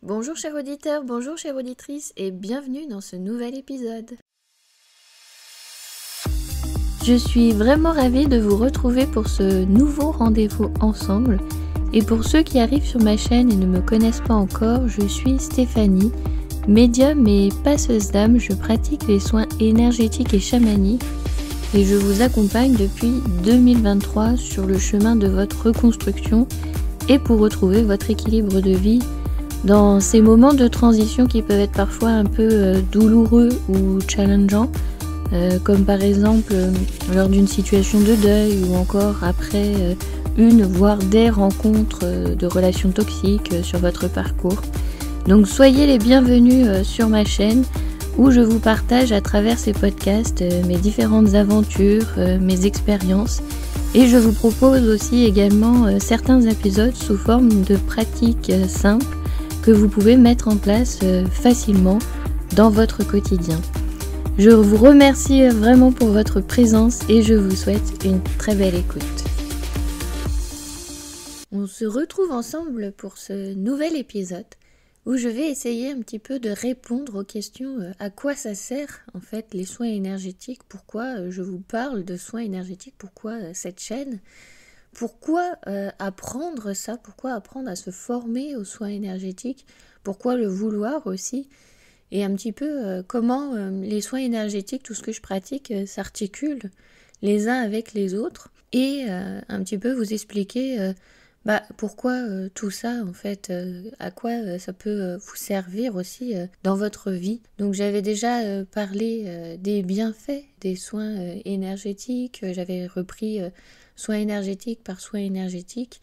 Bonjour chers auditeurs, bonjour chères auditrices et bienvenue dans ce nouvel épisode. Je suis vraiment ravie de vous retrouver pour ce nouveau rendez-vous ensemble. Et pour ceux qui arrivent sur ma chaîne et ne me connaissent pas encore, je suis Stéphanie, médium et passeuse d'âme. Je pratique les soins énergétiques et chamaniques et je vous accompagne depuis 2023 sur le chemin de votre reconstruction et pour retrouver votre équilibre de vie dans ces moments de transition qui peuvent être parfois un peu douloureux ou challengeants, comme par exemple lors d'une situation de deuil ou encore après une voire des rencontres de relations toxiques sur votre parcours. Donc soyez les bienvenus sur ma chaîne où je vous partage à travers ces podcasts mes différentes aventures, mes expériences et je vous propose aussi également certains épisodes sous forme de pratiques simples que vous pouvez mettre en place facilement dans votre quotidien. Je vous remercie vraiment pour votre présence et je vous souhaite une très belle écoute. On se retrouve ensemble pour ce nouvel épisode où je vais essayer un petit peu de répondre aux questions à quoi ça sert en fait les soins énergétiques, pourquoi je vous parle de soins énergétiques, pourquoi cette chaîne, pourquoi apprendre ça, pourquoi apprendre à se former aux soins énergétiques, pourquoi le vouloir aussi, et un petit peu comment les soins énergétiques, tout ce que je pratique, s'articulent les uns avec les autres, et un petit peu vous expliquer pourquoi tout ça, en fait, à quoi ça peut vous servir aussi dans votre vie. Donc j'avais déjà parlé des bienfaits des soins énergétiques, j'avais repris soins énergétiques par soins énergétiques.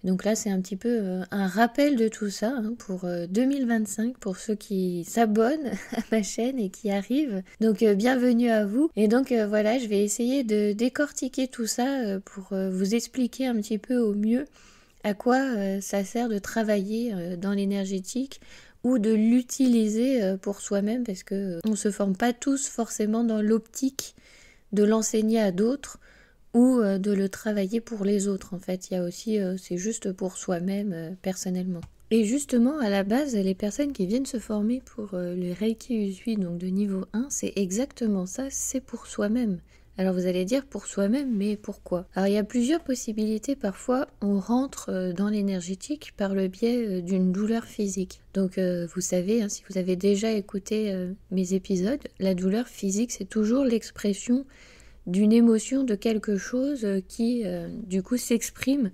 Donc là, c'est un petit peu un rappel de tout ça pour 2025, pour ceux qui s'abonnent à ma chaîne et qui arrivent. Donc bienvenue à vous. Et donc voilà, je vais essayer de décortiquer tout ça pour vous expliquer un petit peu au mieux à quoi ça sert de travailler dans l'énergétique ou de l'utiliser pour soi-même, parce que on se forme pas tous forcément dans l'optique de l'enseigner à d'autres ou de le travailler pour les autres. En fait, il y a aussi, c'est juste pour soi-même personnellement. Et justement, à la base, les personnes qui viennent se former pour le Reiki Usui, donc de niveau 1, c'est exactement ça, c'est pour soi-même. Alors vous allez dire pour soi-même, mais pourquoi? Alors il y a plusieurs possibilités. Parfois on rentre dans l'énergétique par le biais d'une douleur physique. Donc vous savez, si vous avez déjà écouté mes épisodes, la douleur physique c'est toujours l'expression d'une émotion, de quelque chose qui du coup s'exprime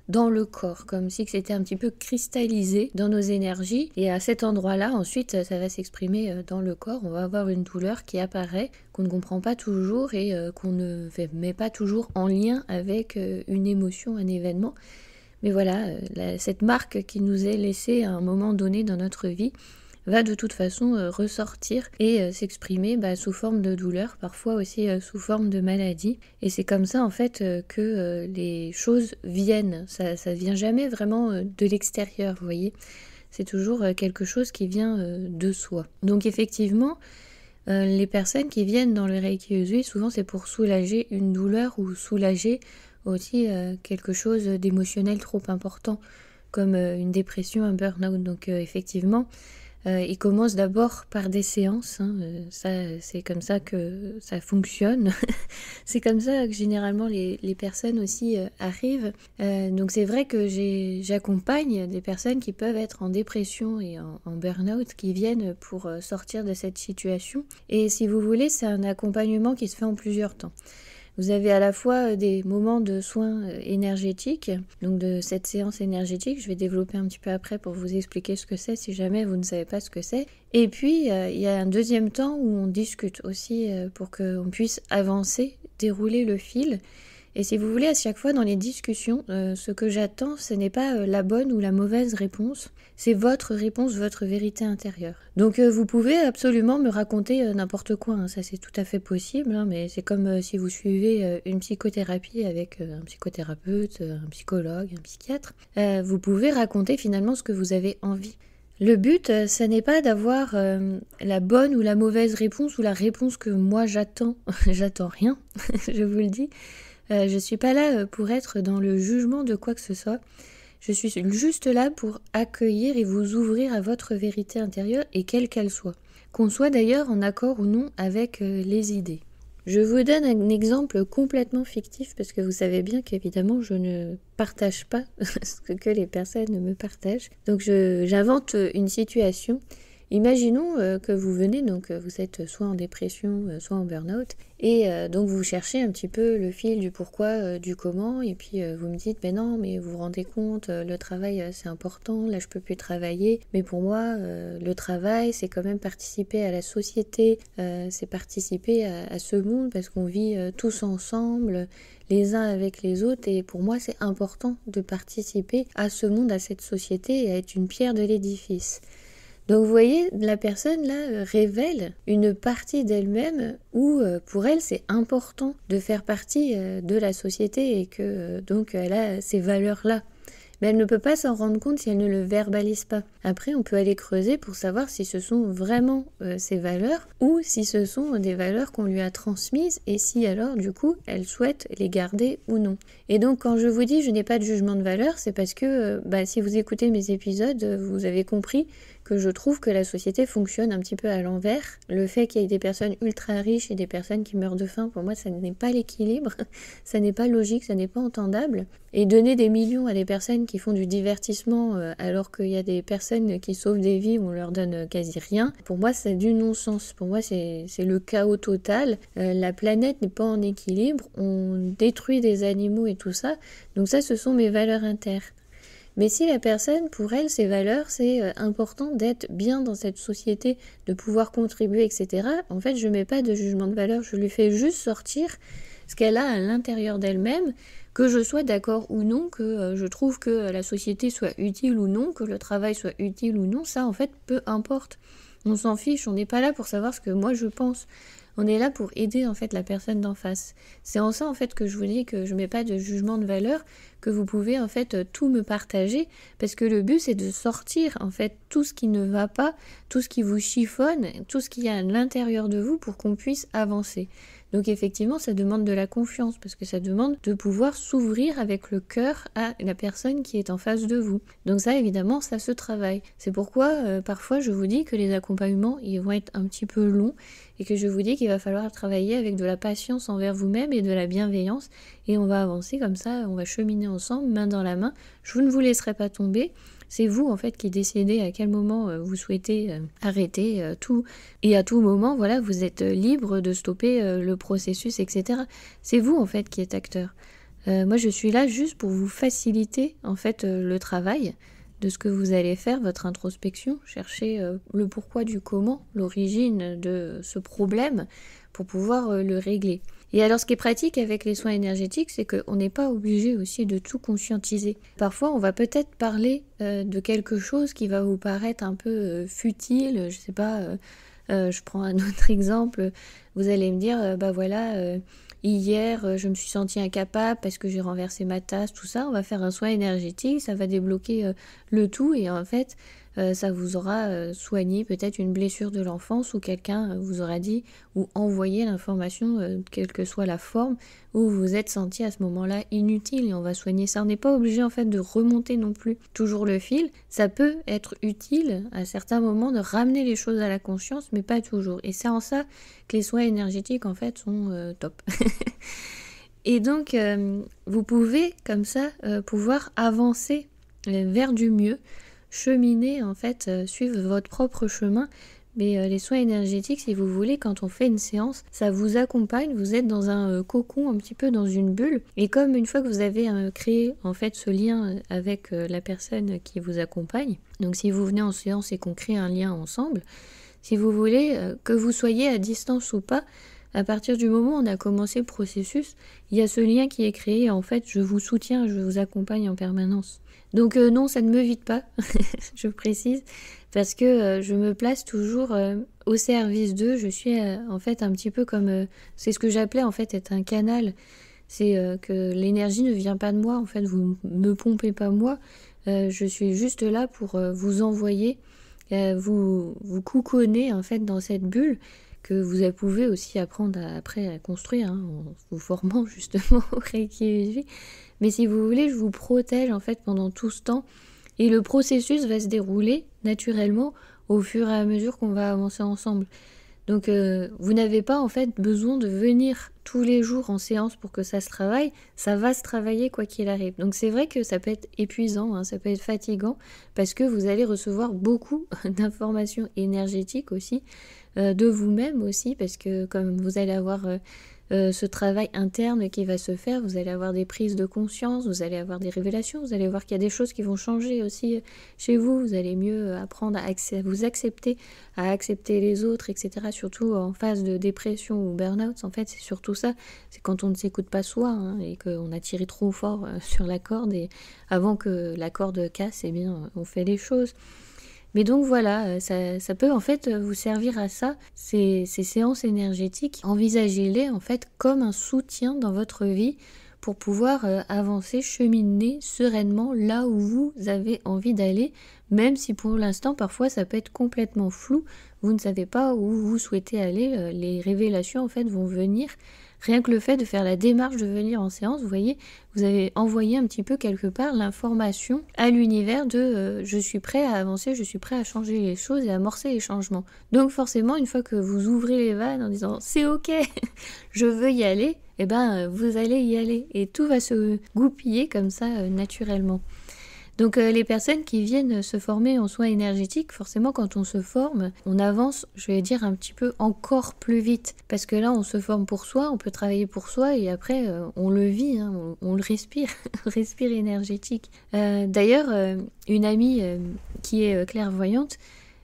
dans le corps, comme si c'était un petit peu cristallisé dans nos énergies, et à cet endroit-là, ensuite, ça va s'exprimer dans le corps, on va avoir une douleur qui apparaît, qu'on ne comprend pas toujours et qu'on ne met pas toujours en lien avec une émotion, un événement. Mais voilà, cette marque qui nous est laissée à un moment donné dans notre vie va de toute façon ressortir et s'exprimer sous forme de douleur, parfois aussi sous forme de maladie. Et c'est comme ça en fait que les choses viennent. Ça vient jamais vraiment de l'extérieur, vous voyez. C'est toujours quelque chose qui vient de soi. Donc effectivement, les personnes qui viennent dans le Reiki Usui, souvent c'est pour soulager une douleur ou soulager aussi quelque chose d'émotionnel trop important, comme une dépression, un burn-out. Donc effectivement, il commence d'abord par des séances, ça, c'est comme ça que ça fonctionne. C'est comme ça que généralement les personnes aussi arrivent. Donc c'est vrai que j'accompagne des personnes qui peuvent être en dépression et en burn-out, qui viennent pour sortir de cette situation. Et si vous voulez, c'est un accompagnement qui se fait en plusieurs temps. Vous avez à la fois des moments de soins énergétiques, donc de cette séance énergétique, je vais développer un petit peu après pour vous expliquer ce que c'est si jamais vous ne savez pas ce que c'est. Et puis il y a un deuxième temps où on discute aussi pour qu'on puisse avancer, dérouler le fil. Et si vous voulez, à chaque fois dans les discussions, ce que j'attends, ce n'est pas la bonne ou la mauvaise réponse, c'est votre réponse, votre vérité intérieure. Donc vous pouvez absolument me raconter n'importe quoi, ça c'est tout à fait possible, mais c'est comme si vous suivez une psychothérapie avec un psychothérapeute, un psychologue, un psychiatre. Vous pouvez raconter finalement ce que vous avez envie. Le but, ce n'est pas d'avoir la bonne ou la mauvaise réponse ou la réponse que moi j'attends. J'attends rien, je vous le dis. Je suis pas là pour être dans le jugement de quoi que ce soit. Je suis juste là pour accueillir et vous ouvrir à votre vérité intérieure et quelle qu'elle soit. Qu'on soit d'ailleurs en accord ou non avec les idées. Je vous donne un exemple complètement fictif parce que vous savez bien qu'évidemment je ne partage pas ce que les personnes me partagent. Donc j'invente une situation. Imaginons que vous venez, donc vous êtes soit en dépression, soit en burn-out, et donc vous cherchez un petit peu le fil du pourquoi, du comment, et puis vous me dites, mais non, mais vous vous rendez compte, le travail c'est important, là je peux plus travailler, mais pour moi le travail c'est quand même participer à la société, c'est participer à ce monde parce qu'on vit tous ensemble, les uns avec les autres, et pour moi c'est important de participer à ce monde, à cette société, et à être une pierre de l'édifice. Donc vous voyez, la personne là révèle une partie d'elle-même où pour elle c'est important de faire partie de la société et que donc elle a ces valeurs-là. Mais elle ne peut pas s'en rendre compte si elle ne le verbalise pas. Après, on peut aller creuser pour savoir si ce sont vraiment ses valeurs ou si ce sont des valeurs qu'on lui a transmises et si alors, du coup, elle souhaite les garder ou non. Et donc, quand je vous dis je n'ai pas de jugement de valeur, c'est parce que si vous écoutez mes épisodes, vous avez compris que je trouve que la société fonctionne un petit peu à l'envers. Le fait qu'il y ait des personnes ultra riches et des personnes qui meurent de faim, pour moi, ça n'est pas l'équilibre, ça n'est pas logique, ça n'est pas entendable. Et donner des millions à des personnes qui font du divertissement alors qu'il y a des personnes qui sauvent des vies, on leur donne quasi rien, pour moi, c'est du non-sens. Pour moi, c'est le chaos total. La planète n'est pas en équilibre, on détruit des animaux et tout ça. Donc ça, ce sont mes valeurs internes. Mais si la personne, pour elle, ses valeurs, c'est important d'être bien dans cette société, de pouvoir contribuer, etc., en fait, je ne mets pas de jugement de valeur, je lui fais juste sortir ce qu'elle a à l'intérieur d'elle-même, que je sois d'accord ou non, que je trouve que la société soit utile ou non, que le travail soit utile ou non, ça, en fait, peu importe. On s'en fiche, on n'est pas là pour savoir ce que moi je pense. On est là pour aider en fait la personne d'en face. C'est en ça en fait que je vous dis que je mets pas de jugement de valeur, que vous pouvez en fait tout me partager, parce que le but c'est de sortir en fait tout ce qui ne va pas, tout ce qui vous chiffonne, tout ce qu'il y a à l'intérieur de vous pour qu'on puisse avancer. Donc effectivement, ça demande de la confiance, parce que ça demande de pouvoir s'ouvrir avec le cœur à la personne qui est en face de vous. Donc ça, évidemment, ça se travaille. C'est pourquoi, parfois, je vous dis que les accompagnements, ils vont être un petit peu longs, et que je vous dis qu'il va falloir travailler avec de la patience envers vous-même et de la bienveillance, et on va avancer comme ça, on va cheminer ensemble, main dans la main. Je ne vous laisserai pas tomber. C'est vous en fait qui décidez à quel moment vous souhaitez arrêter tout. Et à tout moment, voilà, vous êtes libre de stopper le processus, etc. C'est vous en fait qui êtes acteur. Moi, je suis là juste pour vous faciliter en fait le travail de ce que vous allez faire, votre introspection, chercher le pourquoi du comment, l'origine de ce problème pour pouvoir le régler. Et alors ce qui est pratique avec les soins énergétiques, c'est qu'on n'est pas obligé aussi de tout conscientiser. Parfois on va peut-être parler de quelque chose qui va vous paraître un peu futile, je sais pas, je prends un autre exemple, vous allez me dire, hier je me suis sentie incapable parce que j'ai renversé ma tasse, tout ça, on va faire un soin énergétique, ça va débloquer le tout et en fait ça vous aura soigné peut-être une blessure de l'enfance ou quelqu'un vous aura dit ou envoyé l'information, quelle que soit la forme, où vous vous êtes senti à ce moment-là inutile et on va soigner ça. On n'est pas obligé en fait de remonter non plus toujours le fil. Ça peut être utile à certains moments de ramener les choses à la conscience, mais pas toujours. Et c'est en ça que les soins énergétiques en fait sont top. Et donc vous pouvez comme ça pouvoir avancer vers du mieux, cheminer en fait, suivre votre propre chemin. Mais les soins énergétiques, si vous voulez, quand on fait une séance, ça vous accompagne, vous êtes dans un cocon, un petit peu dans une bulle. Et comme une fois que vous avez créé en fait ce lien avec la personne qui vous accompagne, donc si vous venez en séance et qu'on crée un lien ensemble, si vous voulez, que vous soyez à distance ou pas, à partir du moment où on a commencé le processus, il y a ce lien qui est créé. En fait, je vous soutiens, je vous accompagne en permanence. Donc non, ça ne me vide pas, je précise, parce que je me place toujours au service d'eux. Je suis en fait un petit peu comme, c'est ce que j'appelais en fait être un canal. C'est que l'énergie ne vient pas de moi, en fait, vous ne me pompez pas moi. Je suis juste là pour vous envoyer, vous couconner en fait dans cette bulle. que vous pouvez aussi apprendre après à construire, en vous formant justement au Reiki. Mais si vous voulez, je vous protège en fait pendant tout ce temps et le processus va se dérouler naturellement au fur et à mesure qu'on va avancer ensemble. Donc vous n'avez pas en fait besoin de venir tous les jours en séance pour que ça se travaille, ça va se travailler quoi qu'il arrive. Donc c'est vrai que ça peut être épuisant, ça peut être fatigant parce que vous allez recevoir beaucoup d'informations énergétiques aussi, de vous-même aussi, parce que comme vous allez avoir ce travail interne qui va se faire, vous allez avoir des prises de conscience, vous allez avoir des révélations, vous allez voir qu'il y a des choses qui vont changer aussi chez vous, vous allez mieux apprendre à vous accepter, à accepter les autres, etc. Surtout en phase de dépression ou burn-out, en fait, c'est surtout ça, c'est quand on ne s'écoute pas soi et qu'on a tiré trop fort sur la corde et avant que la corde casse, eh bien, on fait les choses. Mais donc voilà, ça peut en fait vous servir à ça, ces séances énergétiques. Envisagez-les en fait comme un soutien dans votre vie pour pouvoir avancer, cheminer sereinement là où vous avez envie d'aller, même si pour l'instant parfois ça peut être complètement flou, vous ne savez pas où vous souhaitez aller, les révélations en fait vont venir. Rien que le fait de faire la démarche de venir en séance, vous voyez, vous avez envoyé un petit peu quelque part l'information à l'univers de je suis prêt à avancer, je suis prêt à changer les choses et à amorcer les changements. Donc forcément, une fois que vous ouvrez les vannes en disant c'est ok, je veux y aller, eh ben vous allez y aller et tout va se goupiller comme ça naturellement. Donc les personnes qui viennent se former en soins énergétiques, forcément quand on se forme, on avance, je vais dire un petit peu encore plus vite. Parce que là on se forme pour soi, on peut travailler pour soi et après on le vit, on le respire, respire énergétique. D'ailleurs, une amie qui est clairvoyante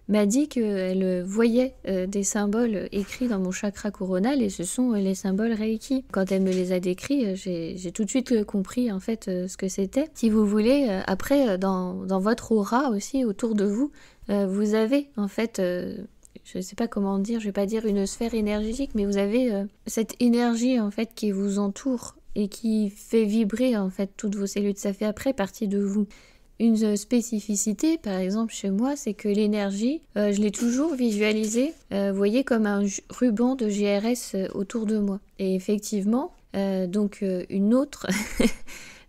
m'a dit qu'elle voyait des symboles écrits dans mon chakra coronal et ce sont les symboles Reiki. Quand elle me les a décrits, j'ai tout de suite compris en fait ce que c'était. Si vous voulez, après dans votre aura aussi autour de vous, vous avez en fait, je ne sais pas comment dire, je vais pas dire une sphère énergétique, mais vous avez cette énergie en fait qui vous entoure et qui fait vibrer en fait toutes vos cellules. Ça fait après partie de vous. Une spécificité, par exemple chez moi, c'est que l'énergie, je l'ai toujours visualisée, vous voyez, comme un ruban de GRS autour de moi. Et effectivement, donc une autre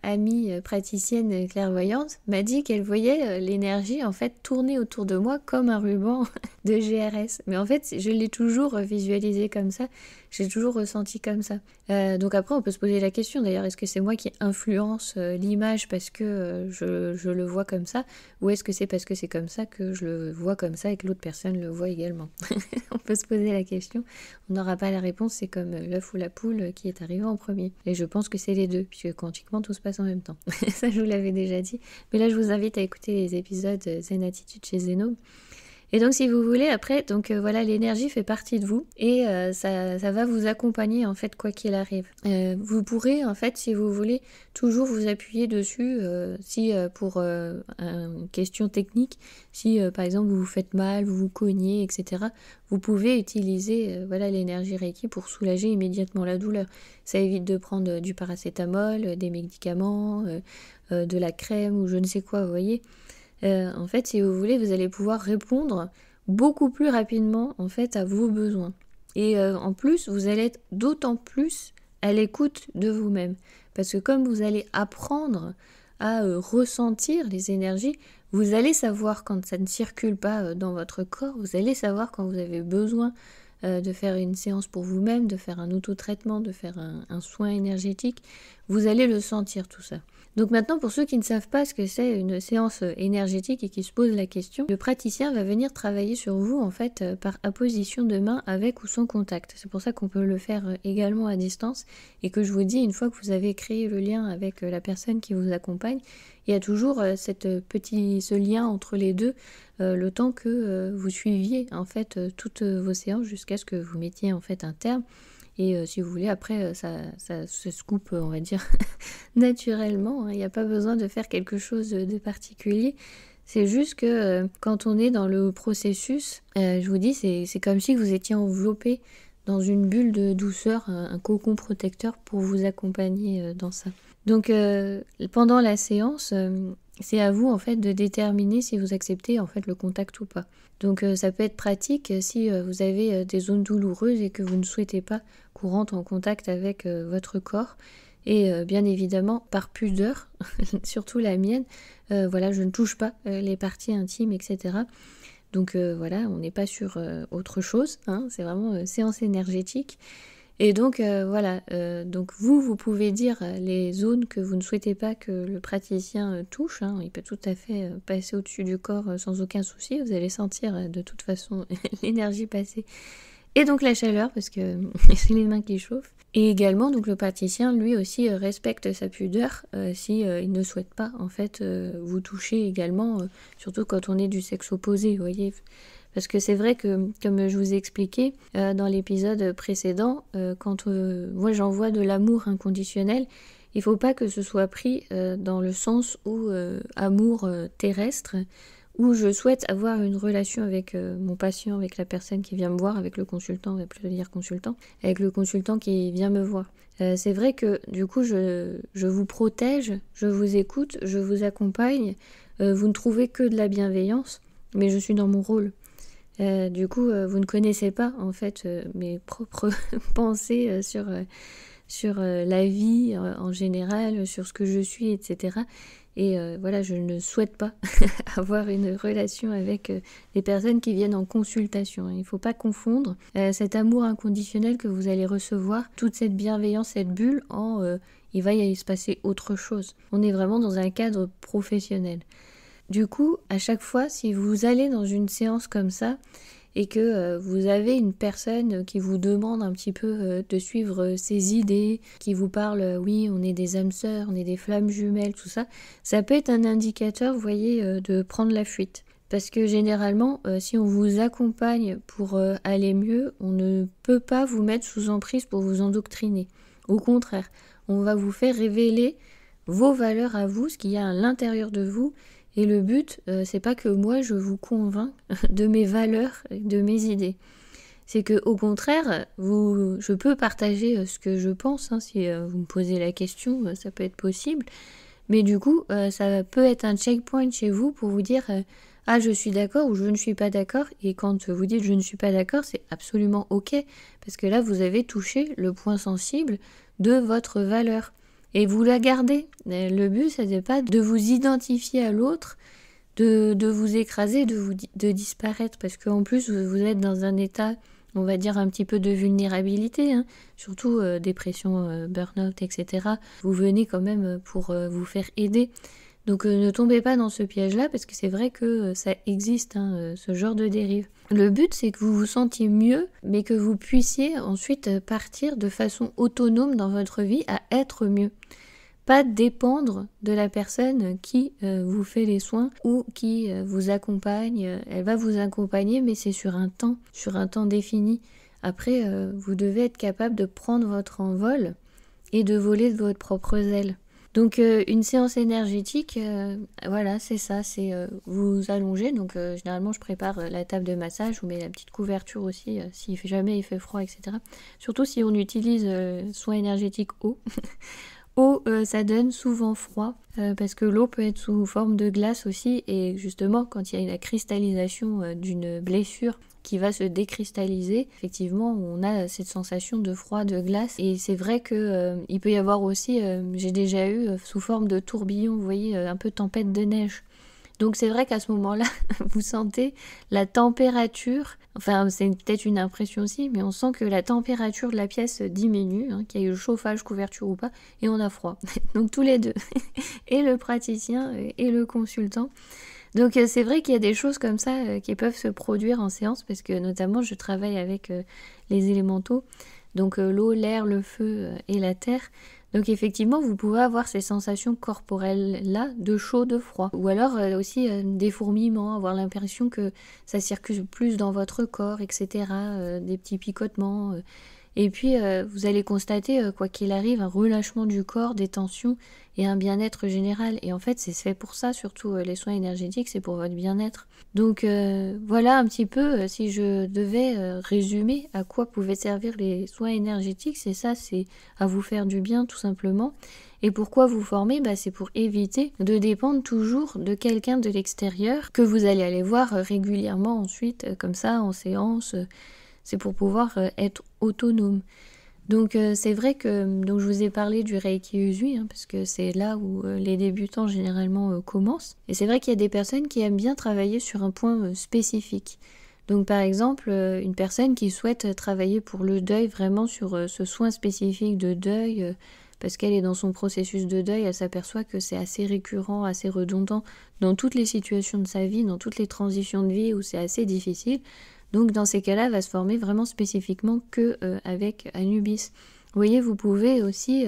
amie praticienne clairvoyante m'a dit qu'elle voyait l'énergie en fait tourner autour de moi comme un ruban de GRS. Mais en fait, je l'ai toujours visualisé comme ça, j'ai toujours ressenti comme ça. Donc après, on peut se poser la question d'ailleurs, est-ce que c'est moi qui influence l'image parce que je le vois comme ça, ou est-ce que c'est parce que c'est comme ça que je le vois comme ça et que l'autre personne le voit également? On peut se poser la question, on n'aura pas la réponse, c'est comme l'œuf ou la poule qui est arrivé en premier. Et je pense que c'est les deux, puisque quantiquement tout se passe en même temps. Ça, je vous l'avais déjà dit. Mais là, je vous invite à écouter les épisodes Zen Attitude chez Zeno. Et donc si vous voulez, après, donc voilà, l'énergie fait partie de vous et ça va vous accompagner en fait quoi qu'il arrive. Vous pourrez en fait, si vous voulez, toujours vous appuyer dessus si pour une question technique, si par exemple vous vous faites mal, vous vous cognez, etc. Vous pouvez utiliser voilà l'énergie Reiki pour soulager immédiatement la douleur. Ça évite de prendre du paracétamol, des médicaments, de la crème ou je ne sais quoi, vous voyez. En fait, si vous voulez, vous allez pouvoir répondre beaucoup plus rapidement en fait à vos besoins. Et en plus, vous allez être d'autant plus à l'écoute de vous-même. Parce que comme vous allez apprendre à ressentir les énergies, vous allez savoir quand ça ne circule pas dans votre corps, vous allez savoir quand vous avez besoin de faire une séance pour vous-même, de faire un autotraitement, de faire un soin énergétique, vous allez le sentir tout ça. Donc maintenant, pour ceux qui ne savent pas ce que c'est une séance énergétique et qui se posent la question, le praticien va venir travailler sur vous en fait par apposition de main avec ou sans contact. C'est pour ça qu'on peut le faire également à distance et que je vous dis, une fois que vous avez créé le lien avec la personne qui vous accompagne, il y a toujours ce lien entre les deux, le temps que vous suiviez en fait toutes vos séances jusqu'à ce que vous mettiez en fait un terme. Et si vous voulez, après, ça se coupe, on va dire, naturellement. Il n'y a pas besoin de faire quelque chose de particulier. C'est juste que quand on est dans le processus, je vous dis, c'est comme si vous étiez enveloppé dans une bulle de douceur, un cocon protecteur pour vous accompagner dans ça. Donc pendant la séance, c'est à vous en fait de déterminer si vous acceptez en fait le contact ou pas. Donc ça peut être pratique si vous avez des zones douloureuses et que vous ne souhaitez pas qu'on rentre en contact avec votre corps. Et bien évidemment, par pudeur, surtout la mienne, voilà, je ne touche pas les parties intimes, etc. Donc voilà, on n'est pas sur autre chose, hein, c'est vraiment séance énergétique. Et donc voilà, donc vous pouvez dire les zones que vous ne souhaitez pas que le praticien touche, hein. Il peut tout à fait passer au-dessus du corps sans aucun souci, vous allez sentir de toute façon l'énergie passer. Et donc la chaleur, parce que c'est les mains qui chauffent. Et également, donc le praticien, lui aussi, respecte sa pudeur si il ne souhaite pas, en fait, vous toucher également, surtout quand on est du sexe opposé, vous voyez. Parce que c'est vrai que, comme je vous ai expliqué dans l'épisode précédent, quand moi j'envoie de l'amour inconditionnel, il ne faut pas que ce soit pris dans le sens où amour terrestre, où je souhaite avoir une relation avec mon patient, avec la personne qui vient me voir, avec le consultant, on va plutôt dire consultant, avec le consultant qui vient me voir. C'est vrai que du coup, je vous protège, je vous écoute, je vous accompagne, vous ne trouvez que de la bienveillance, mais je suis dans mon rôle. Du coup, vous ne connaissez pas en fait mes propres pensées sur la vie en général, sur ce que je suis, etc. Et voilà, je ne souhaite pas avoir une relation avec des personnes qui viennent en consultation. Il ne faut pas confondre cet amour inconditionnel que vous allez recevoir, toute cette bienveillance, cette bulle, il va y se passer autre chose. On est vraiment dans un cadre professionnel. Du coup, à chaque fois, si vous allez dans une séance comme ça, et que vous avez une personne qui vous demande un petit peu de suivre ses idées, qui vous parle, oui, on est des âmes sœurs, on est des flammes jumelles, tout ça, ça peut être un indicateur, vous voyez, de prendre la fuite. Parce que généralement, si on vous accompagne pour aller mieux, on ne peut pas vous mettre sous emprise pour vous endoctriner. Au contraire, on va vous faire révéler vos valeurs à vous, ce qu'il y a à l'intérieur de vous. Et le but, c'est pas que moi je vous convainc de mes valeurs, de mes idées. C'est que au contraire, je peux partager ce que je pense, hein, si vous me posez la question, ça peut être possible. Mais du coup, ça peut être un checkpoint chez vous pour vous dire ah, je suis d'accord ou je ne suis pas d'accord. Et quand vous dites je ne suis pas d'accord, c'est absolument ok. Parce que là, vous avez touché le point sensible de votre valeur. Et vous la gardez. Le but, ce n'est pas de vous identifier à l'autre, de vous écraser, de disparaître. Parce qu'en plus, vous êtes dans un état, on va dire, un petit peu de vulnérabilité. Hein, surtout dépression, burn-out, etc. Vous venez quand même pour vous faire aider. Donc ne tombez pas dans ce piège-là, parce que c'est vrai que ça existe, hein, ce genre de dérive. Le but, c'est que vous vous sentiez mieux, mais que vous puissiez ensuite partir de façon autonome dans votre vie à être mieux. Pas dépendre de la personne qui vous fait les soins ou qui vous accompagne. Elle va vous accompagner, mais c'est sur un temps défini. Après, vous devez être capable de prendre votre envol et de voler de votre propre aile. Donc une séance énergétique, voilà, c'est ça, c'est vous allongez. Donc généralement je prépare la table de massage, je vous mets la petite couverture aussi si jamais il fait froid, etc. Surtout si on utilise soin énergétique eau. Eau, ça donne souvent froid parce que l'eau peut être sous forme de glace aussi, et justement quand il y a la cristallisation d'une blessure qui va se décristalliser, effectivement on a cette sensation de froid, de glace, et c'est vrai que il peut y avoir aussi, j'ai déjà eu sous forme de tourbillon, vous voyez, un peu tempête de neige. Donc c'est vrai qu'à ce moment-là, vous sentez la température, enfin c'est peut-être une impression aussi, mais on sent que la température de la pièce diminue, hein, qu'il y a eu le chauffage, couverture ou pas, et on a froid. Donc tous les deux, et le praticien et le consultant. Donc c'est vrai qu'il y a des choses comme ça qui peuvent se produire en séance, parce que notamment je travaille avec les élémentaux, donc l'eau, l'air, le feu et la terre. Donc effectivement, vous pouvez avoir ces sensations corporelles-là de chaud, de froid. Ou alors aussi des fourmillements, avoir l'impression que ça circule plus dans votre corps, etc. Des petits picotements. Et puis, vous allez constater, quoi qu'il arrive, un relâchement du corps, des tensions et un bien-être général. Et en fait, c'est fait pour ça, surtout les soins énergétiques, c'est pour votre bien-être. Donc voilà un petit peu, si je devais résumer à quoi pouvaient servir les soins énergétiques, c'est ça, c'est à vous faire du bien tout simplement. Et pourquoi vous former? C'est pour éviter de dépendre toujours de quelqu'un de l'extérieur que vous allez aller voir régulièrement ensuite, comme ça, en séance. C'est pour pouvoir être autonome. Donc c'est vrai que donc je vous ai parlé du Reiki Usui, parce que c'est là où les débutants généralement commencent. Et c'est vrai qu'il y a des personnes qui aiment bien travailler sur un point spécifique. Donc par exemple, une personne qui souhaite travailler pour le deuil, vraiment sur ce soin spécifique de deuil, parce qu'elle est dans son processus de deuil, elle s'aperçoit que c'est assez récurrent, assez redondant dans toutes les situations de sa vie, dans toutes les transitions de vie où c'est assez difficile. Donc dans ces cas-là, elle va se former vraiment spécifiquement que avec Anubis. Vous voyez, vous pouvez aussi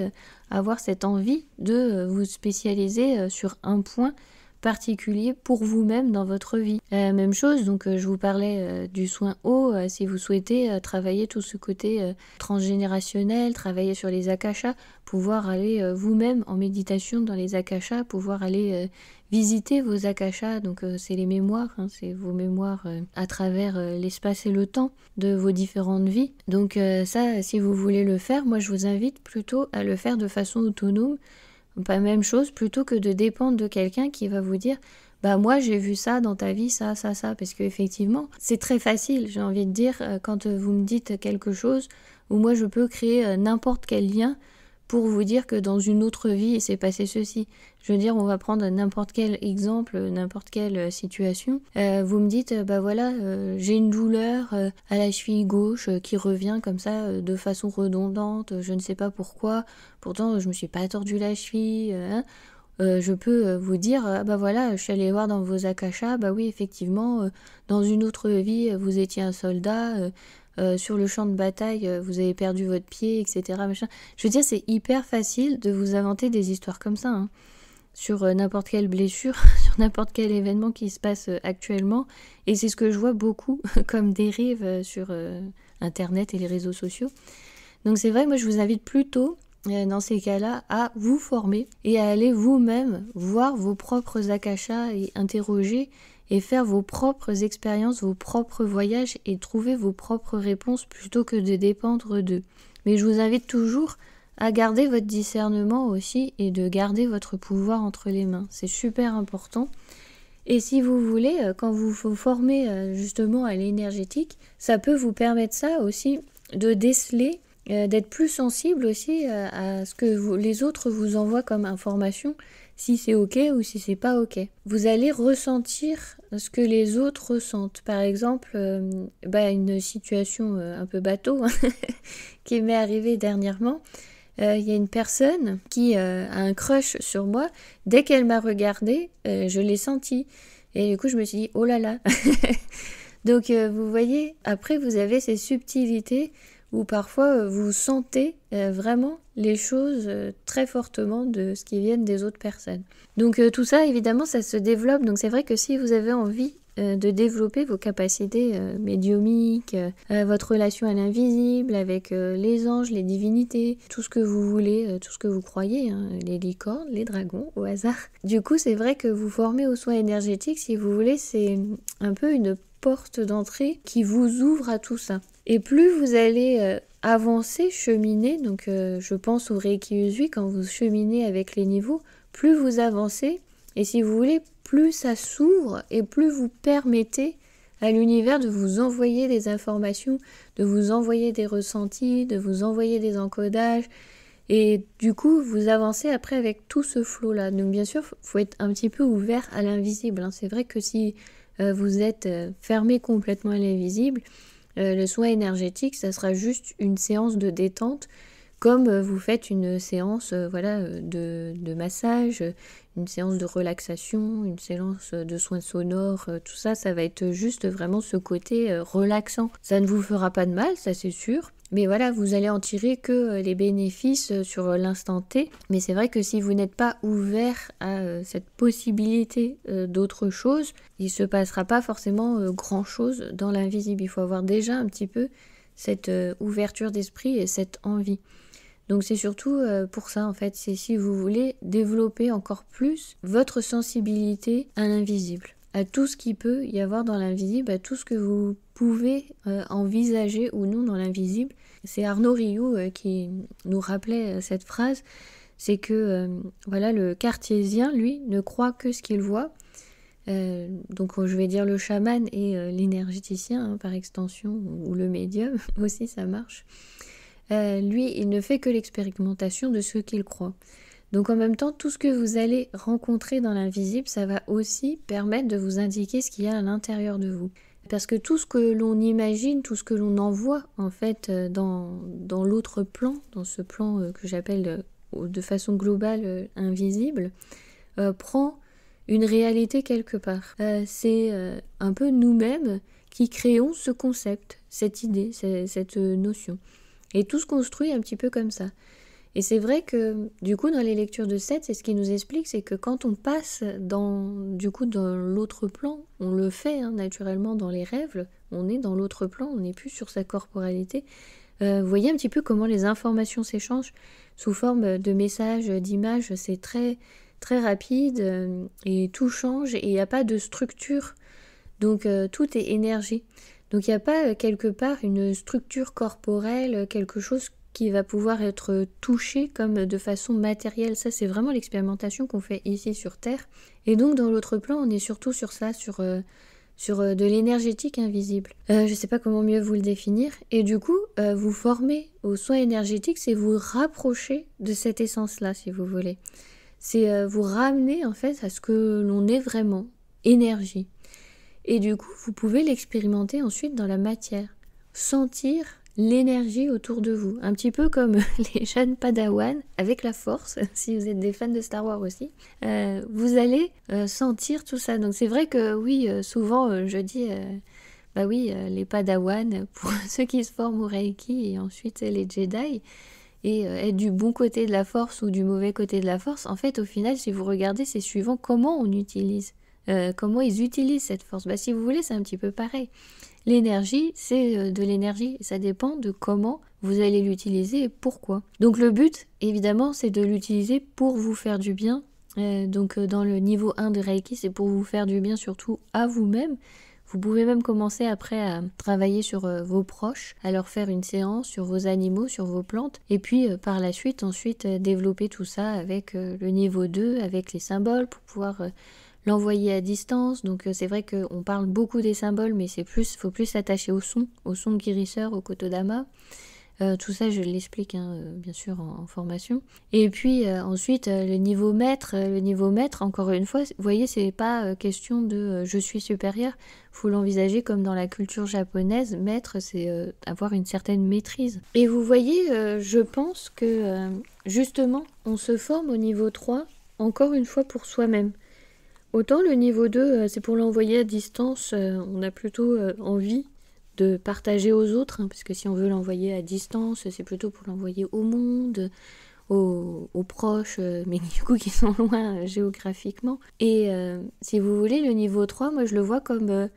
avoir cette envie de vous spécialiser sur un point particulier pour vous-même dans votre vie. Même chose, donc je vous parlais du soin eau, si vous souhaitez travailler tout ce côté transgénérationnel, travailler sur les akashas, pouvoir aller vous-même en méditation dans les akashas, pouvoir aller visiter vos akashas, donc c'est les mémoires, c'est vos mémoires à travers l'espace et le temps de vos différentes vies. Donc ça, si vous voulez le faire, moi je vous invite plutôt à le faire de façon autonome. Pas même chose, plutôt que de dépendre de quelqu'un qui va vous dire moi j'ai vu ça dans ta vie, ça, parce qu'effectivement c'est très facile, j'ai envie de dire, quand vous me dites quelque chose, où moi je peux créer n'importe quel lien pour vous dire que dans une autre vie il s'est passé ceci. Je veux dire, on va prendre n'importe quel exemple, n'importe quelle situation. Vous me dites, j'ai une douleur à la cheville gauche qui revient comme ça de façon redondante, je ne sais pas pourquoi. Pourtant, je me suis pas tordu la cheville. Je peux vous dire, je suis allée voir dans vos akashas, oui, effectivement, dans une autre vie, vous étiez un soldat. Sur le champ de bataille, vous avez perdu votre pied, etc. Machin. Je veux dire, c'est hyper facile de vous inventer des histoires comme ça, sur n'importe quelle blessure, sur n'importe quel événement qui se passe actuellement. Et c'est ce que je vois beaucoup comme dérive sur Internet et les réseaux sociaux. Donc c'est vrai que moi, je vous invite plutôt, dans ces cas-là, à vous former et à aller vous-même voir vos propres akashas et interroger et faire vos propres expériences, vos propres voyages et trouver vos propres réponses plutôt que de dépendre d'eux. Mais je vous invite toujours à garder votre discernement aussi et de garder votre pouvoir entre les mains. C'est super important. Et si vous voulez, quand vous vous formez justement à l'énergétique, ça peut vous permettre ça aussi de déceler, d'être plus sensible aussi à ce que les autres vous envoient comme information, si c'est ok ou si c'est pas ok. Vous allez ressentir ce que les autres ressentent. Par exemple, une situation un peu bateau qui m'est arrivée dernièrement. Il y a une personne qui a un crush sur moi. Dès qu'elle m'a regardée, je l'ai senti. Et du coup, je me suis dit, oh là là. Donc, vous voyez, après, vous avez ces subtilités où parfois vous sentez vraiment les choses très fortement de ce qui viennent des autres personnes. Donc tout ça, évidemment, ça se développe. Donc c'est vrai que si vous avez envie de développer vos capacités médiumiques, votre relation à l'invisible, avec les anges, les divinités, tout ce que vous voulez, tout ce que vous croyez, les licornes, les dragons, au hasard. Du coup, c'est vrai que vous formez aux soins énergétiques, si vous voulez, c'est un peu une porte d'entrée qui vous ouvre à tout ça. Et plus vous allez avancer, cheminer, donc je pense au Reiki Usui, quand vous cheminez avec les niveaux, plus vous avancez, et si vous voulez, plus ça s'ouvre et plus vous permettez à l'univers de vous envoyer des informations, de vous envoyer des ressentis, de vous envoyer des encodages, et du coup, vous avancez après avec tout ce flot-là. Donc bien sûr, il faut être un petit peu ouvert à l'invisible. C'est vrai que si vous êtes fermé complètement à l'invisible, le soin énergétique, ça sera juste une séance de détente, comme vous faites une séance de massage, une séance de relaxation, une séance de soins sonores, tout ça, ça va être juste vraiment ce côté relaxant. Ça ne vous fera pas de mal, ça c'est sûr, mais voilà, vous allez en tirer que les bénéfices sur l'instant T. Mais c'est vrai que si vous n'êtes pas ouvert à cette possibilité d'autre chose, il ne se passera pas forcément grand-chose dans l'invisible. Il faut avoir déjà un petit peu cette ouverture d'esprit et cette envie. Donc c'est surtout pour ça en fait, c'est si vous voulez développer encore plus votre sensibilité à l'invisible, à tout ce qui peut y avoir dans l'invisible, à tout ce que vous pouvez envisager ou non dans l'invisible. C'est Arnaud Rioux qui nous rappelait cette phrase, c'est que voilà, le cartésien, lui, ne croit que ce qu'il voit. Donc je vais dire le chaman et l'énergéticien par extension, ou le médium aussi, ça marche. Lui, il ne fait que l'expérimentation de ce qu'il croit. Donc en même temps, tout ce que vous allez rencontrer dans l'invisible, ça va aussi permettre de vous indiquer ce qu'il y a à l'intérieur de vous. Parce que tout ce que l'on imagine, tout ce que l'on envoie en fait dans l'autre plan, dans ce plan que j'appelle de façon globale invisible, prend une réalité quelque part. C'est un peu nous-mêmes qui créons ce concept, cette idée, cette notion. Et tout se construit un petit peu comme ça. Et c'est vrai que, du coup, dans les lectures de Seth, c'est ce qui nous explique, c'est que quand on passe dans l'autre plan, on le fait naturellement dans les rêves, on est dans l'autre plan, on n'est plus sur sa corporalité. Vous voyez un petit peu comment les informations s'échangent sous forme de messages, d'images, c'est très, très rapide et tout change et il n'y a pas de structure. Donc tout est énergie. Donc il n'y a pas quelque part une structure corporelle, quelque chose qui va pouvoir être touché comme de façon matérielle. Ça, c'est vraiment l'expérimentation qu'on fait ici sur Terre. Et donc dans l'autre plan, on est surtout sur ça, sur de l'énergétique invisible. Je ne sais pas comment mieux vous le définir. Et du coup, vous former aux soins énergétiques, c'est vous rapprocher de cette essence-là, si vous voulez. C'est vous ramener en fait à ce que l'on est vraiment, énergie. Et du coup, vous pouvez l'expérimenter ensuite dans la matière. Sentir l'énergie autour de vous. Un petit peu comme les jeunes Padawan avec la force, si vous êtes des fans de Star Wars aussi. Vous allez sentir tout ça. Donc c'est vrai que oui, souvent je dis, les Padawan, pour ceux qui se forment au Reiki et ensuite les Jedi, et être du bon côté de la force ou du mauvais côté de la force, en fait au final si vous regardez c'est suivant comment on utilise, comment ils utilisent cette force. Si vous voulez c'est un petit peu pareil. L'énergie c'est de l'énergie, ça dépend de comment vous allez l'utiliser et pourquoi. Donc le but évidemment c'est de l'utiliser pour vous faire du bien, dans le niveau 1 de Reiki c'est pour vous faire du bien surtout à vous-même. Vous pouvez même commencer après à travailler sur vos proches, à leur faire une séance sur vos animaux, sur vos plantes, et puis par la suite, ensuite développer tout ça avec le niveau 2, avec les symboles pour pouvoir l'envoyer à distance. Donc c'est vrai qu'on parle beaucoup des symboles, mais faut plus s'attacher au son guérisseur, au Kotodama. Tout ça, je l'explique bien sûr en formation. Et puis ensuite, le niveau maître, encore une fois, vous voyez, c'est pas question de je suis supérieur. Faut l'envisager comme dans la culture japonaise. Maître, c'est avoir une certaine maîtrise. Et vous voyez, je pense que justement, on se forme au niveau 3, encore une fois pour soi-même. Autant le niveau 2, c'est pour l'envoyer à distance, on a plutôt envie de partager aux autres, parce que si on veut l'envoyer à distance, c'est plutôt pour l'envoyer au monde, aux proches, mais du coup qui sont loin géographiquement. Et si vous voulez, le niveau 3, moi je le vois comme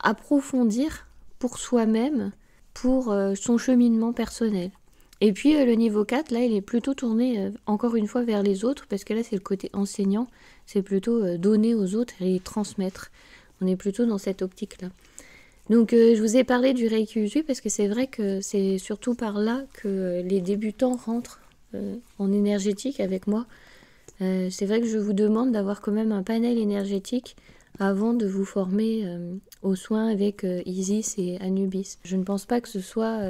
approfondir pour soi-même, pour son cheminement personnel. Et puis le niveau 4, là, il est plutôt tourné encore une fois vers les autres, parce que là c'est le côté enseignant, c'est plutôt donner aux autres et transmettre. On est plutôt dans cette optique-là. Donc je vous ai parlé du Reiki Usui parce que c'est vrai que c'est surtout par là que les débutants rentrent en énergétique avec moi. C'est vrai que je vous demande d'avoir quand même un panel énergétique avant de vous former aux soins avec Isis et Anubis. Je ne pense pas que ce soit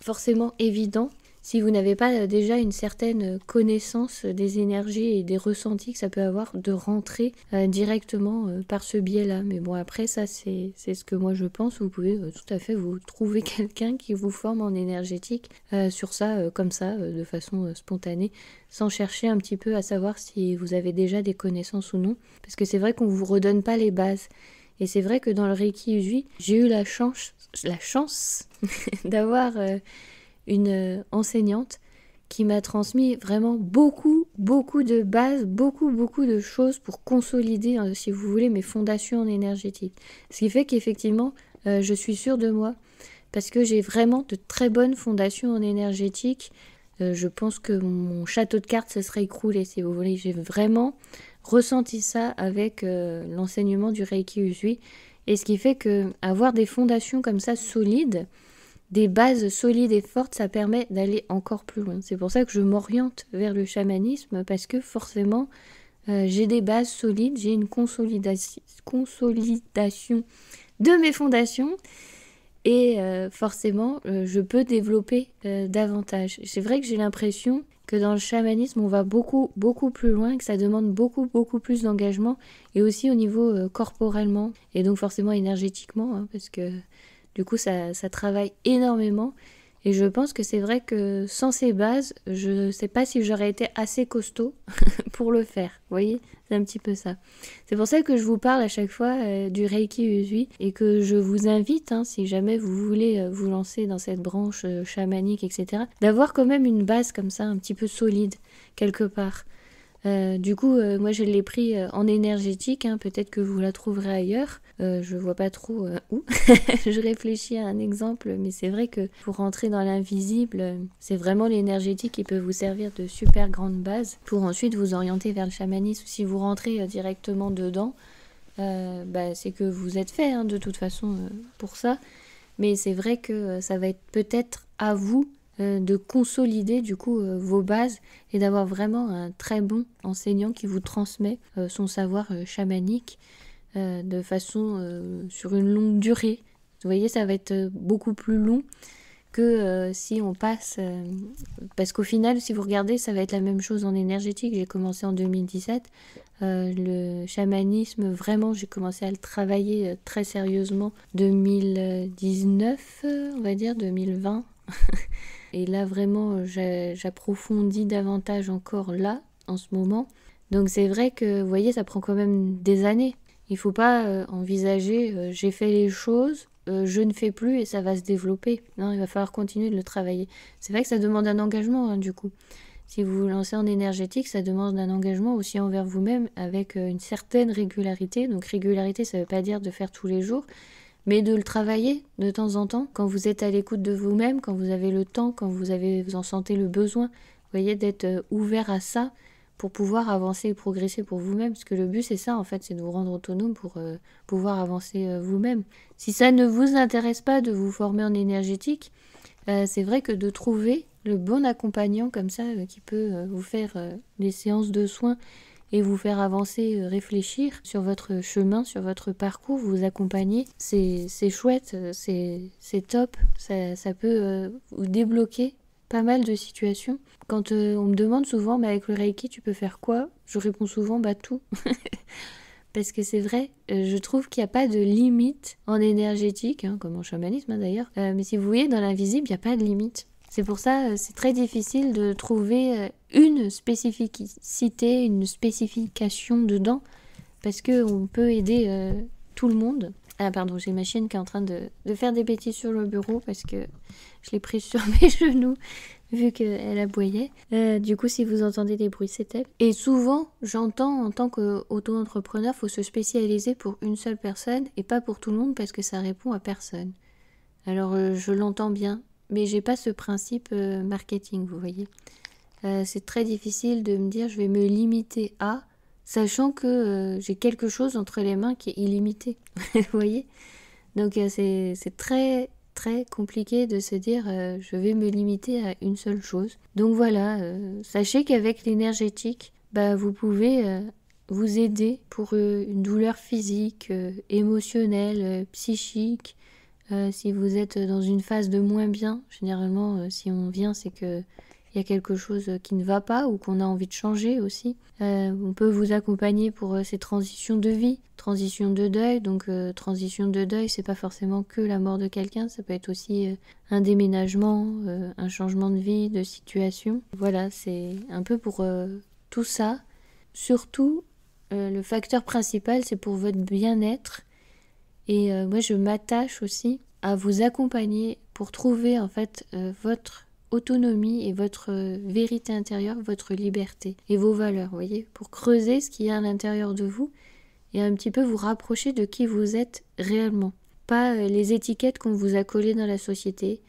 forcément évident si vous n'avez pas déjà une certaine connaissance des énergies et des ressentis que ça peut avoir de rentrer directement par ce biais-là. Mais bon, après, ça, c'est ce que moi je pense. Vous pouvez tout à fait vous trouver quelqu'un qui vous forme en énergétique sur ça, comme ça, de façon spontanée, sans chercher un petit peu à savoir si vous avez déjà des connaissances ou non. Parce que c'est vrai qu'on ne vous redonne pas les bases. Et c'est vrai que dans le Reiki Usui, j'ai eu la chance d'avoir une enseignante qui m'a transmis vraiment beaucoup de bases, beaucoup de choses pour consolider, si vous voulez, mes fondations en énergétique. Ce qui fait qu'effectivement, je suis sûre de moi, parce que j'ai vraiment de très bonnes fondations en énergétique. Je pense que mon château de cartes se serait écroulé, si vous voulez. J'ai vraiment ressenti ça avec l'enseignement du Reiki Usui. Et ce qui fait que avoir des fondations comme ça solides, des bases solides et fortes, ça permet d'aller encore plus loin. C'est pour ça que je m'oriente vers le chamanisme, parce que forcément, j'ai des bases solides, j'ai une consolidation de mes fondations, et forcément, je peux développer davantage. C'est vrai que j'ai l'impression que dans le chamanisme, on va beaucoup, beaucoup plus loin, que ça demande beaucoup, beaucoup plus d'engagement, et aussi au niveau corporellement, et donc forcément énergétiquement, hein, parce que du coup, ça travaille énormément. Et je pense que c'est vrai que sans ces bases, je ne sais pas si j'aurais été assez costaud pour le faire. Vous voyez, c'est un petit peu ça. C'est pour ça que je vous parle à chaque fois du Reiki Usui et que je vous invite, hein, si jamais vous voulez vous lancer dans cette branche chamanique, etc., d'avoir quand même une base comme ça, un petit peu solide, quelque part. Du coup, moi je l'ai pris en énergétique, hein, peut-être que vous la trouverez ailleurs. Je vois pas trop où. Je réfléchis à un exemple, mais c'est vrai que pour rentrer dans l'invisible, c'est vraiment l'énergétique qui peut vous servir de super grande base pour ensuite vous orienter vers le chamanisme. Si vous rentrez directement dedans, c'est que vous êtes fait, hein, de toute façon pour ça. Mais c'est vrai que ça va être peut-être à vous de consolider du coup vos bases et d'avoir vraiment un très bon enseignant qui vous transmet son savoir chamanique de façon sur une longue durée. Vous voyez, ça va être beaucoup plus long que si on passe... parce qu'au final, si vous regardez, ça va être la même chose en énergétique. J'ai commencé en 2017. Le chamanisme, vraiment, j'ai commencé à le travailler très sérieusement 2019, on va dire, 2020. Et là, vraiment, j'approfondis davantage encore là, en ce moment. Donc c'est vrai que, vous voyez, ça prend quand même des années. Il ne faut pas envisager, j'ai fait les choses, je ne fais plus et ça va se développer. Non, il va falloir continuer de le travailler. C'est vrai que ça demande un engagement, hein, du coup. Si vous vous lancez en énergétique, ça demande un engagement aussi envers vous-même avec une certaine régularité. Donc régularité, ça ne veut pas dire de faire tous les jours, mais de le travailler de temps en temps, quand vous êtes à l'écoute de vous-même, quand vous avez le temps, quand vous en sentez le besoin. Vous voyez, d'être ouvert à ça pour pouvoir avancer et progresser pour vous-même. Parce que le but, c'est ça, en fait, c'est de vous rendre autonome pour pouvoir avancer vous-même. Si ça ne vous intéresse pas de vous former en énergétique, c'est vrai que de trouver le bon accompagnant comme ça, qui peut vous faire des séances de soins et vous faire avancer, réfléchir sur votre chemin, sur votre parcours, vous accompagner, c'est chouette, c'est top, ça peut vous débloquer pas mal de situations. Quand on me demande souvent, avec le Reiki, tu peux faire quoi? Je réponds souvent, tout. Parce que c'est vrai, je trouve qu'il n'y a pas de limite en énergétique, hein, comme en chamanisme d'ailleurs, mais si vous voyez, dans l'invisible, il n'y a pas de limite. C'est pour ça, c'est très difficile de trouver une spécificité, une spécification dedans, parce qu'on peut aider tout le monde. Ah pardon, j'ai ma chienne qui est en train de faire des bêtises sur le bureau, parce que je l'ai prise sur mes genoux, vu qu'elle aboyait. Du coup, si vous entendez des bruits, c'est elle. Et souvent, j'entends, en tant qu'auto-entrepreneur, il faut se spécialiser pour une seule personne, et pas pour tout le monde, parce que ça répond à personne. Alors, je l'entends bien, mais j'ai pas ce principe marketing, vous voyez. C'est très difficile de me dire je vais me limiter à, sachant que j'ai quelque chose entre les mains qui est illimité. Vous voyez. Donc c'est très très compliqué de se dire je vais me limiter à une seule chose. Donc voilà, sachez qu'avec l'énergétique, vous pouvez vous aider pour une douleur physique, émotionnelle, psychique. Si vous êtes dans une phase de moins bien, généralement, si on vient, c'est que il y a quelque chose qui ne va pas ou qu'on a envie de changer aussi. On peut vous accompagner pour ces transitions de vie, transition de deuil. Donc transition de deuil, c'est pas forcément que la mort de quelqu'un, ça peut être aussi un déménagement, un changement de vie, de situation. Voilà, c'est un peu pour tout ça. Surtout, le facteur principal, c'est pour votre bien-être. Et moi, je m'attache aussi à vous accompagner pour trouver en fait votre autonomie et votre vérité intérieure, votre liberté et vos valeurs, vous voyez, pour creuser ce qu'il y a à l'intérieur de vous et un petit peu vous rapprocher de qui vous êtes réellement. pas les étiquettes qu'on vous a collées dans la société,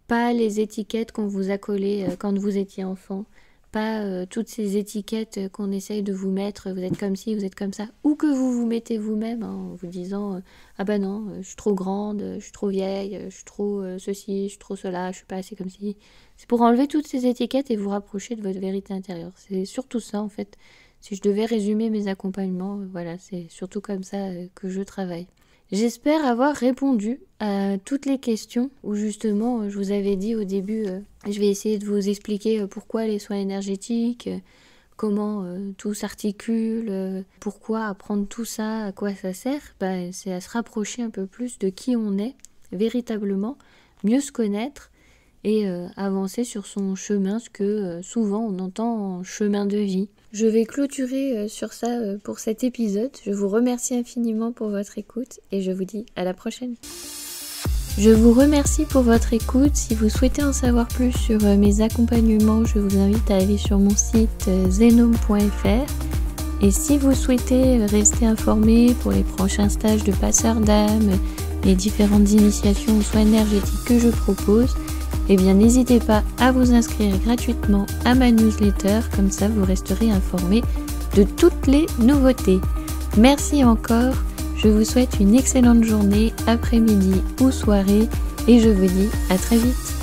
pas les étiquettes qu'on vous a collées quand vous étiez enfant, pas toutes ces étiquettes qu'on essaye de vous mettre, vous êtes comme ci, vous êtes comme ça, ou que vous vous mettez vous-même en vous disant ah bah non, je suis trop grande, je suis trop vieille, je suis trop ceci, je suis trop cela, je suis pas assez comme ci. C'est pour enlever toutes ces étiquettes et vous rapprocher de votre vérité intérieure. C'est surtout ça en fait. Si je devais résumer mes accompagnements, voilà, c'est surtout comme ça que je travaille. J'espère avoir répondu à toutes les questions où justement je vous avais dit au début, je vais essayer de vous expliquer pourquoi les soins énergétiques, comment tout s'articule, pourquoi apprendre tout ça, à quoi ça sert. C'est à se rapprocher un peu plus de qui on est véritablement, mieux se connaître et avancer sur son chemin, ce que souvent on entend en chemin de vie. Je vais clôturer sur ça pour cet épisode. Je vous remercie infiniment pour votre écoute et je vous dis à la prochaine. Je vous remercie pour votre écoute. Si vous souhaitez en savoir plus sur mes accompagnements, je vous invite à aller sur mon site zenome.fr. Et si vous souhaitez rester informé pour les prochains stages de passeur d'âme, les différentes initiations aux soins énergétiques que je propose, eh bien n'hésitez pas à vous inscrire gratuitement à ma newsletter, comme ça vous resterez informé de toutes les nouveautés. Merci encore, je vous souhaite une excellente journée, après-midi ou soirée, et je vous dis à très vite.